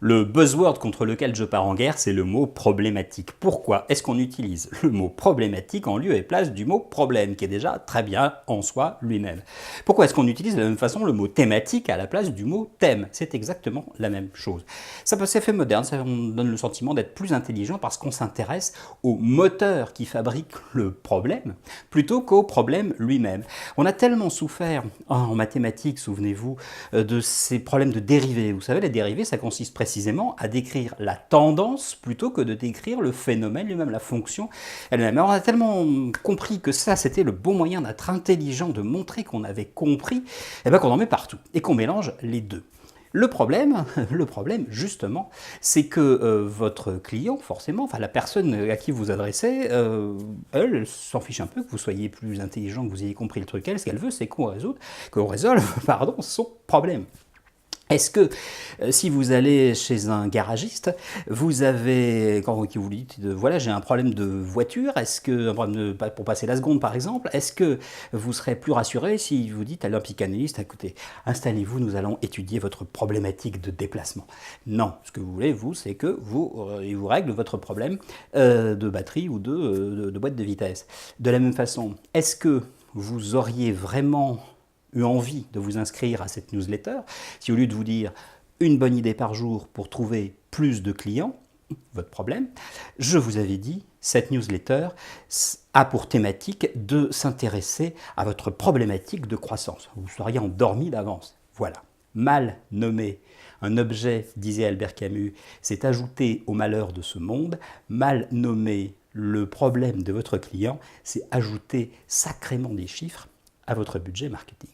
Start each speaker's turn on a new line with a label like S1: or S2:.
S1: Le buzzword contre lequel je pars en guerre, c'est le mot problématique. Pourquoi est-ce qu'on utilise le mot problématique en lieu et place du mot problème, qui est déjà très bien en soi lui-même? Pourquoi est-ce qu'on utilise de la même façon le mot thématique à la place du mot thème? C'est exactement la même chose. Ça peut s'effet moderne, ça on donne le sentiment d'être plus intelligent parce qu'on s'intéresse au moteur qui fabrique le problème plutôt qu'au problème lui-même. On a tellement souffert en mathématiques, souvenez-vous, de ces problèmes de dérivés. Vous savez, les dérivés, ça consiste précisément à décrire la tendance plutôt que de décrire le phénomène lui-même, la fonction elle-même. Alors on a tellement compris que ça, c'était le bon moyen d'être intelligent, de montrer qu'on avait compris, et bien qu'on en met partout et qu'on mélange les deux. Le problème, justement, c'est que votre client, forcément, enfin la personne à qui vous adressez, elle s'en fiche un peu que vous soyez plus intelligent, que vous ayez compris le truc. Elle, ce qu'elle veut, c'est qu'on résolve son problème. Est-ce que si vous allez chez un garagiste, vous avez, quand vous lui dites, voilà, j'ai un problème de voiture, est-ce que, un problème pour passer la seconde par exemple, est-ce que vous serez plus rassuré si vous dites à un psychanalyste, écoutez, installez-vous, nous allons étudier votre problématique de déplacement? Non, ce que vous voulez, vous, c'est que il vous règle votre problème de batterie ou de boîte de vitesse. De la même façon, est-ce que vous auriez vraiment eu envie de vous inscrire à cette newsletter, si au lieu de vous dire une bonne idée par jour pour trouver plus de clients, votre problème, je vous avais dit, cette newsletter a pour thématique de s'intéresser à votre problématique de croissance. Vous seriez endormi d'avance. Voilà. Mal nommé un objet, disait Albert Camus, c'est ajouter au malheur de ce monde. Mal nommé le problème de votre client, c'est ajouter sacrément des chiffres à votre budget marketing.